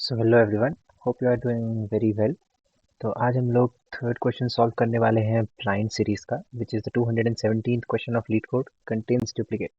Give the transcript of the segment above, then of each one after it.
So hello everyone, hope you are doing very well. तो आज हम लोग थर्ड क्वेश्चन सॉल्व करने वाले हैं ब्लाइंड सीरीज का, which is the 217th question of leet code contains duplicate.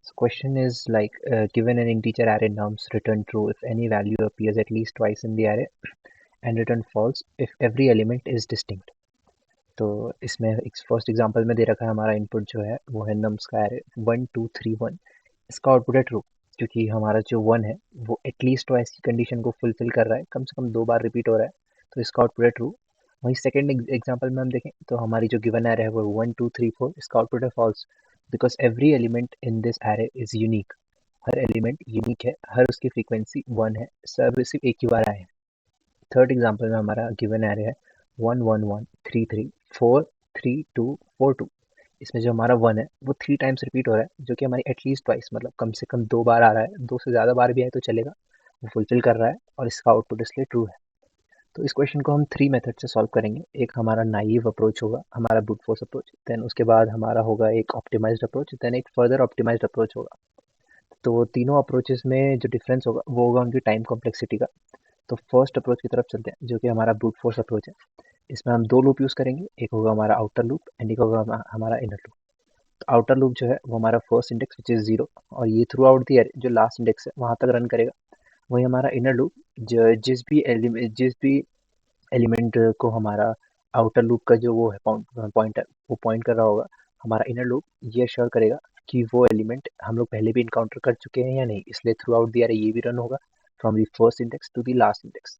So question is like given an integer array nums, return true if any value appears at least twice in the array and return false if every element is distinct. तो इसमें एक first example में दे रखा है हमारा input जो है वो है नम्स का एरे 1 2 3 1. इसका आउटपुट है ट्रू, क्योंकि हमारा जो 1 है वो एटलीस्ट ट्वाइस की कंडीशन को फुलफिल कर रहा है, कम से कम 2 बार रिपीट हो रहा है, तो इसका आउटपुट है ट्रू. वहीं सेकंड एग्जांपल में हम देखें तो हमारी जो गिवन एरे है वो 1 2 3 4, इसका आउटपुट है false because every element in this array is unique. हर एलिमेंट यूनिक है, हर उसकी फ्रीक्वेंसी 1 है, सब सिर्फ एक ही बार आए हैं. थर्ड एग्जांपल में हमारा गिवन एरे है 1 1 1 3 3 4 3 2 4 2. इसमें जो हमारा 1 है वो 3 टाइम्स रिपीट हो रहा है, जो कि हमारी एटलीस्ट ट्वाइस मतलब कम से कम 2 बार आ रहा है, 2 से ज़्यादा बार भी आए तो चलेगा, वो फुलफिल कर रहा है और इसका आउटपुट इसलिए ट्रू है. तो इस क्वेश्चन को हम 3 मेथड से सॉल्व करेंगे. एक हमारा नाइव अप्रोच होगा, हमारा ब्रूट फोर्स अप्रोच, देन उसके बाद हमारा होगा एक ऑप्टिमाइज्ड अप्रोच, देन एक फर्दर ऑप्टिमाइज्ड अप्रोच होगा. तो तीनों अप्रोचेस में जो डिफरेंस होगा वो होगा उनकी टाइम कॉम्प्लेक्सिटी का. तो फर्स्ट अप्रोच की तरफ चलते हैं, जो कि हमारा ब्रूट फोर्स अप्रोच है. इसमें हम 2 लूप यूज़ करेंगे, एक होगा हमारा आउटर लूप एंड एक होगा हमारा इनर लूप. तो आउटर लूप जो है वो हमारा फर्स्ट इंडेक्स विच इज़ 0, और ये थ्रू आउट दी जो लास्ट इंडेक्स है वहाँ तक रन करेगा. वही हमारा इनर लूप जो जिस भी एलिमेंट को हमारा आउटर लूप का जो वो है पॉइंटर वो पॉइंट कर रहा होगा, हमारा इनर लूप ये अश्योर करेगा कि वो एलिमेंट हम लोग पहले भी इनकाउंटर कर चुके हैं या नहीं, इसलिए थ्रू आउट दी ये भी रन होगा from the first index to the last index.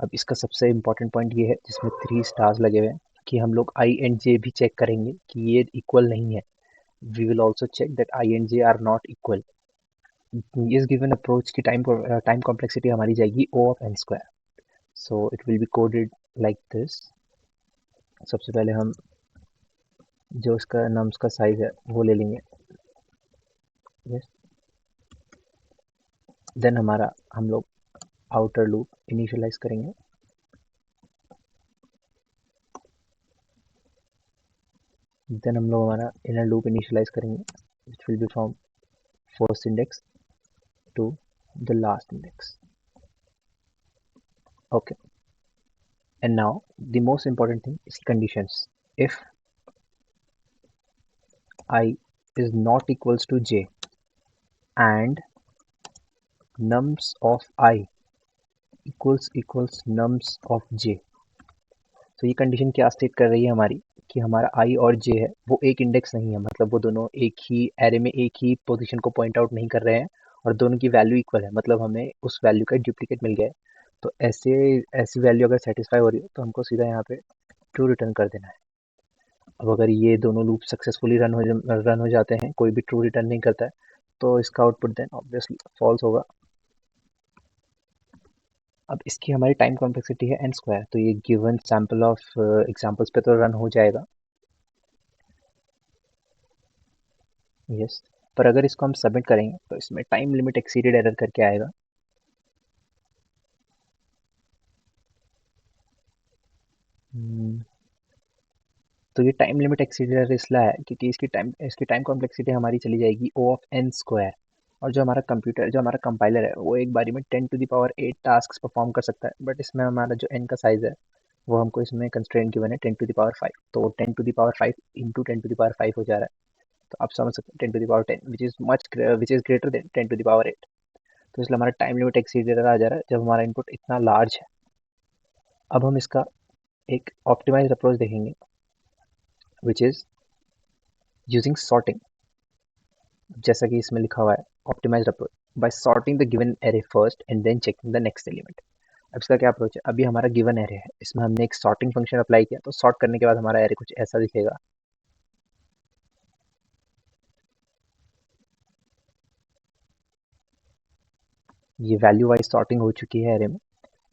अब इसका सबसे इम्पोर्टेंट पॉइंट ये है जिसमें 3 स्टार्स लगे हुए हैं कि हम लोग आई एंड जे भी चेक करेंगे कि ये इक्वल नहीं है. We will also check that i and j are not equal. इस गिवन अप्रोच की टाइम कॉम्प्लेक्सिटी हमारी जाएगी O of n square. So it will be coded like this. सबसे पहले हम जो इसका नम्स का साइज है वो ले लेंगे. यस. देन हमारा हम लोग आउटर लूप इनिशियलाइज करेंगे. देन हम लोग हमारा इनर लूप इनिशियलाइज करेंगे which will be from first index to the last index. Okay, and now the most important thing is conditions. If I is not equals to j and nums of I equals nums of j, तो ये condition क्या state कर रही है हमारी कि हमारा i और j है वो एक इंडेक्स नहीं है, मतलब वो दोनों एक ही एरे में एक ही पोजीशन को पॉइंट आउट नहीं कर रहे हैं और दोनों की वैल्यू इक्वल है, मतलब हमें उस वैल्यू का डुप्लीकेट मिल गया है. तो ऐसी वैल्यू अगर सेटिस्फाई हो रही है तो हमको सीधा यहाँ पे ट्रू रिटर्न कर देना है. अब अगर ये दोनों लूप सक्सेसफुली रन हो जाते हैं, कोई भी ट्रू रिटर्न नहीं करता है, तो इसका आउटपुट देन ऑब्वियसली फॉल्स होगा. अब इसकी हमारी टाइम कॉम्प्लेक्सिटी है एन स्क्वायर, तो ये गिवन सैम्पल ऑफ एग्जांपल्स पे तो रन हो जाएगा. यस. पर अगर इसको हम सबमिट करेंगे तो इसमें टाइम लिमिट एक्सीडेड एरर करके आएगा. तो ये टाइम लिमिट एक्सीडेड एरर इसलिए है क्योंकि इसकी टाइम कॉम्प्लेक्सिटी हमारी चली जाएगी ओ ऑफ एन स्क्वायर. और जो हमारा कंपाइलर है वो एक बारी में 10⁸ टास्क परफॉर्म कर सकता है, बट इसमें हमारा जो एन का साइज है वो हमको इसमें कंस्ट्रेंट गिवन है 10⁵, तो 10⁵ इंटू 10⁵ हो जा रहा है. तो आप समझ सकते हैं 10⁻10 विच इज ग्रेटर देन 10⁸. तो इसलिए हमारा टाइम लिमिट एक्सीडर आ जा रहा है जब हमारा इनपुट इतना लार्ज है. अब हम इसका एक ऑप्टिमाइज्ड अप्रोच देखेंगे विच इज यूजिंग सॉर्टिंग. जैसा कि इसमें लिखा हुआ है optimised approach by sorting the given array first and then checking the next element. अब इसका क्या अप्रोच है, अभी हमारा गिवन एरे है, इसमें हमने एक सॉर्टिंग फंक्शन अप्लाई किया, तो सॉर्ट करने के बाद हमारा एरे कुछ ऐसा दिखेगा. ये वैल्यू वाइज सॉर्टिंग हो चुकी है एरे में.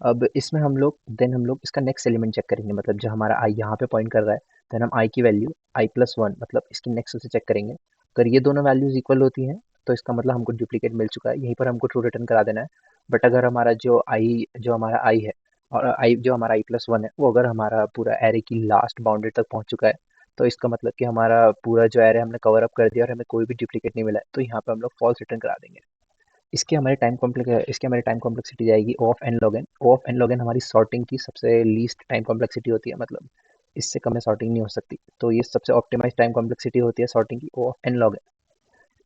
अब इसमें हम लोग इसका नेक्स्ट एलिमेंट चेक करेंगे, मतलब जो हमारा आई यहाँ पे पॉइंट कर रहा है, देन हम आई की वैल्यू i+1 मतलब इसकी नेक्स्ट से चेक करेंगे. अगर ये दोनों वैल्यूज इक्वल होती हैं तो इसका मतलब हमको डुप्लीकेट मिल चुका है, यहीं पर हमको ट्रू रिटर्न करा देना है. बट अगर हमारा आई है और आई जो हमारा i+1 है वो अगर हमारा पूरा एरे की लास्ट बाउंड्री तक पहुंच चुका है, तो इसका मतलब कि हमारा पूरा जो एरे हमने कवर अप कर दिया और हमें कोई भी डुप्लीकेट नहीं मिला है, तो यहाँ पे हम लोग फॉल्स रिटर्न करा देंगे. इसके हमारे टाइम कॉम्प्लेक्सिटी जाएगी O of n log n. O of n log n हमारी सॉर्टिंग की सबसे लीस्ट टाइम कॉम्प्लेक्सिटी होती है, मतलब इससे कम में सॉर्टिंग नहीं हो सकती। तो ये सबसे ऑप्टिमाइज टाइम कॉम्प्लेक्सिटी होती है सॉर्टिंग की, ओ ऑफ एन लॉग एन।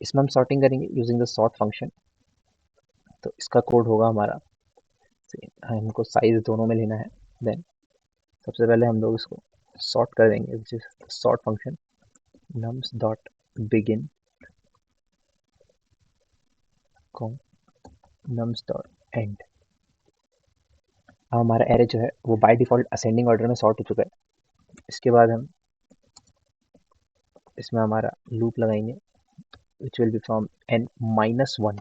इसमें हम सॉर्टिंग करेंगे यूजिंग द सॉर्ट फंक्शन। तो इसका कोड होगा हमारा, हमको साइज दोनों में लेना है। देन सबसे पहले हम लोग इसको सॉर्ट कर देंगे, which is sort function nums dot begin com nums dot and. अब हमारा एरे जो है वो बाय डिफॉल्ट असेंडिंग ऑर्डर में सॉर्ट हो चुका है। इसके बाद हम इसमें हमारा लूप लगाएंगे which will be from n minus one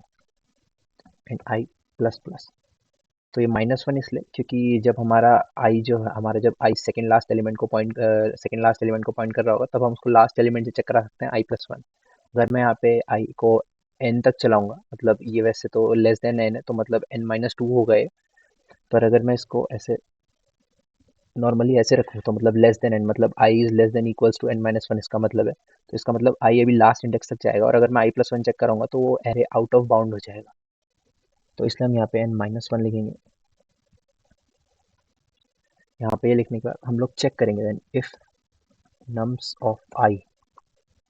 and I plus plus. तो ये -1 इसलिए क्योंकि जब हमारा आई जो है, हमारा जब आई सेकेंड लास्ट एलिमेंट को पॉइंट कर रहा होगा, तब हम उसको लास्ट एलिमेंट से चेक करा सकते हैं i+1। अगर मैं यहाँ पे आई को n तक चलाऊंगा, मतलब ये वैसे तो लेस देन n है, तो मतलब n-2 हो गए। पर अगर मैं इसको ऐसे नॉर्मली ऐसे रखूँ तो मतलब लेस देन n, मतलब i is less than equals to n-1 इसका मतलब है। तो इसका मतलब आई अभी लास्ट इंडेक्स तक जाएगा, और अगर मैं i+1 चेक कराऊंगा तो वो एरे आउट ऑफ बाउंड हो जाएगा। तो इसलिए हम यहाँ पे n-1 लिखेंगे। यहाँ पे ये लिखने के बाद हम लोग चेक करेंगे, then if nums of I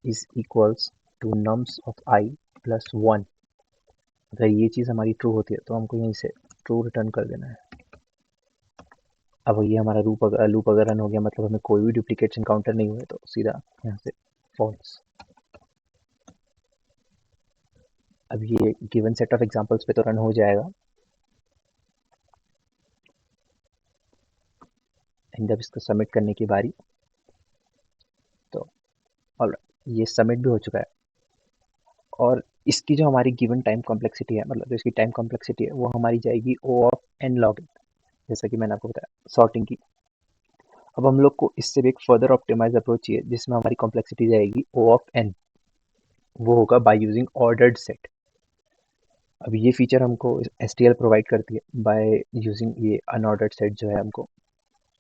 is equals to nums of I plus 1। अगर ये चीज़ हमारी ट्रू होती है तो हमको यहीं से ट्रू रिटर्न कर देना है। अब ये हमारा लूप अगर रन हो गया, मतलब हमें कोई भी डुप्लीकेट्स इनकाउंटर नहीं हुए, तो सीधा यहाँ से फॉल्स। अब ये गिवन सेट ऑफ एग्जांपल्स पे तो रन हो जाएगा, एंड जब इसको सबमिट करने की बारी, तो ऑलराइट ये सबमिट भी हो चुका है। और इसकी जो हमारी गिवन टाइम कॉम्प्लेक्सिटी है, मतलब जो इसकी टाइम कॉम्प्लेक्सिटी है, वो हमारी जाएगी O of n log N, जैसा कि मैंने आपको बताया सॉर्टिंग की। अब हम लोग को इससे भी एक फर्दर ऑप्टिमाइज अप्रोच चाहिए, जिसमें हमारी कॉम्प्लेक्सिटी जाएगी ओ ऑफ एन। वो होगा बाय यूजिंग ऑर्डर्ड सेट। अब ये फीचर हमको एस प्रोवाइड करती है बाय यूजिंग ये अनऑर्डर्ड सेट जो है हमको।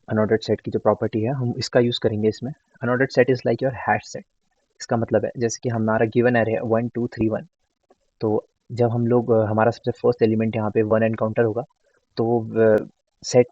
अनऑर्डर्ड सेट की जो प्रॉपर्टी है हम इसका यूज़ करेंगे इसमें। Unordered set is like your hash set. इसका मतलब है जैसे कि हमारा गिवन एरे है 1 2 3 1। तो जब हम लोग हमारा सबसे फर्स्ट एलिमेंट यहाँ पे 1 एनकाउंटर होगा, तो सेट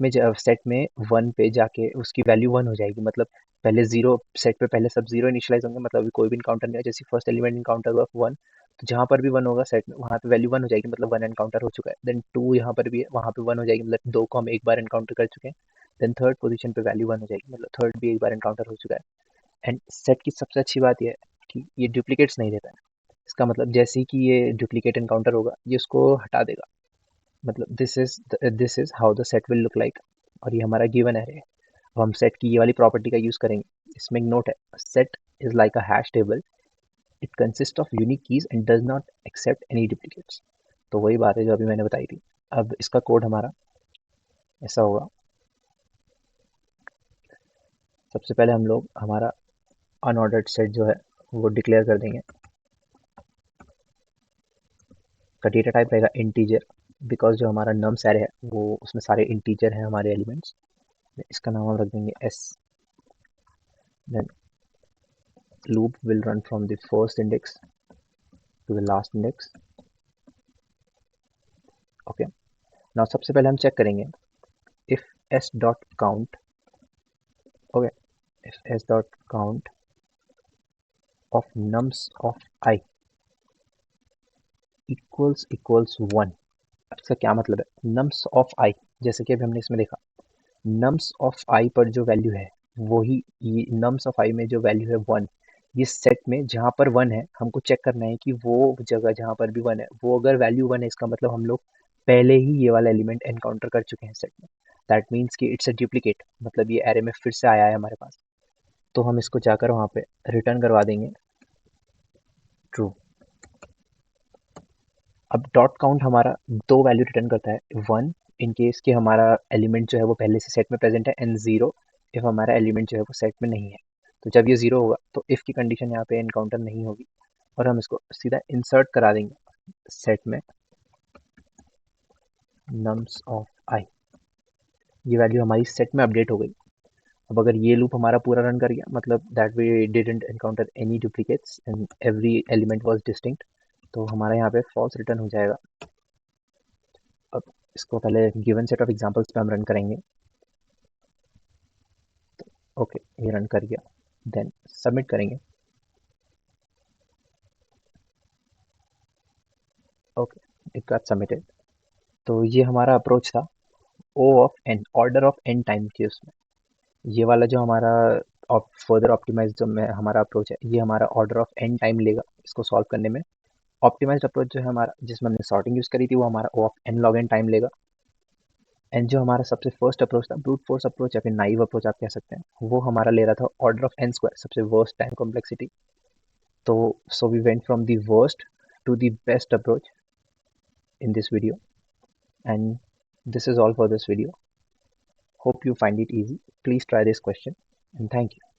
में 1 पे जाके उसकी वैल्यू 1 हो जाएगी। मतलब पहले जीरो सेट पे पहले सब जीरो इनिशियलाइज होंगे, मतलब अभी कोई भी इनकाउंटर नहीं है। जैसे फर्स्ट एलिमेंट इनकाउंटर हुआ 1, तो जहाँ पर भी 1 होगा सेट में, वहाँ पे वैल्यू 1 हो जाएगी, मतलब 1 एनकाउंटर हो चुका है। देन 2 यहाँ पर भी है, वहाँ पे 1 हो जाएगी, मतलब 2 को हम एक बार एनकाउंटर कर चुके हैं। देन थर्ड पोजीशन पे वैल्यू 1 हो जाएगी, मतलब थर्ड भी एक बार एनकाउंटर हो चुका है। एंड सेट की सबसे अच्छी बात यह है कि ये डुप्लीकेट्स नहीं देता है। इसका मतलब जैसे ही कि ये डुप्लीकेट एनकाउंटर होगा, ये उसको हटा देगा। मतलब this is how the set will look like. और ये हमारा गिवन है। अब हम सेट की ये वाली प्रॉपर्टी का यूज करेंगे। इसमें एक नोट है, set is like a hash table, it consist of unique keys and does not accept any duplicates. तो वही बात है जो अभी मैंने बताई थी। अब इसका कोड हमारा ऐसा होगा। सबसे पहले हम लोग हमारा अनऑर्डर्ड सेट जो है वो डिक्लेयर कर देंगे। का डेटा टाइप रहेगा इंटीजर, बिकॉज जो हमारा नम्स एरे है वो उसमें सारे इंटीजर हैं हमारे एलिमेंट्स। इसका नाम हम रख देंगे s. Then loop will run from the first index to the last index. Okay, now सबसे पहले हम चेक करेंगे if s dot count, okay, if s dot count of nums of I equals 1। अब इसका क्या मतलब है nums of I? जैसे कि अभी हमने इसमें देखा nums of I पर जो वैल्यू है वही ये nums of I में जो वैल्यू है 1। ये सेट में जहाँ पर 1 है हमको चेक करना है कि वो जगह जहाँ पर भी 1 है, वो अगर वैल्यू 1 है, इसका मतलब हम लोग पहले ही ये वाला एलिमेंट एनकाउंटर कर चुके हैं सेट में। दैट मीन्स कि इट्स अ डुप्लीकेट, मतलब ये एरे में फिर से आया है हमारे पास। तो हम इसको जाकर वहाँ पे रिटर्न करवा देंगे ट्रू। अब डॉट काउंट हमारा दो वैल्यू रिटर्न करता है, 1 इन केस कि हमारा एलिमेंट जो है वो पहले से सेट में प्रेजेंट है, एंड 0 इफ हमारा एलिमेंट जो है वो सेट में नहीं है। तो जब ये 0 होगा तो इफ की कंडीशन यहाँ पे एनकाउंटर नहीं होगी, और हम इसको सीधा इंसर्ट करा देंगे सेट में नम्स ऑफ आई। ये वैल्यू हमारी सेट में अपडेट हो गई। अब अगर ये लूप हमारा पूरा रन कर गया, मतलब that we didn't encounter any duplicates and every element was distinct, तो हमारा यहाँ पे फॉल्स रिटर्न हो जाएगा। इसको पहले गिवन सेट ऑफ एग्जांपल्स पे हम रन करेंगे। ओके, ये रन कर गया, देन सबमिट करेंगे। Okay, it got submitted. तो ये हमारा अप्रोच था O of n, order of n time के उसमें। ये वाला जो हमारा फर्दर ऑप्टिमाइज जो में हमारा अप्रोच है, ये हमारा ऑर्डर ऑफ एन टाइम लेगा इसको सॉल्व करने में। ऑप्टिमाइज्ड अप्रोच जो है हमारा, जिसमें हमने सॉर्टिंग यूज करी थी, वो हमारा O of n log n time लेगा। एंड जो हमारा सबसे फर्स्ट अप्रोच था, ब्रूट फोर्स अप्रोच या फिर नाइव अप्रोच आप कह सकते हैं, वो हमारा ले रहा था ऑर्डर ऑफ एन स्क्वायर, सबसे वर्स्ट टाइम कॉम्प्लेक्सिटी। तो so we went from the worst to the best approach in this video, and this is all for this video. Hope you find it easy. Please try this question, and thank you.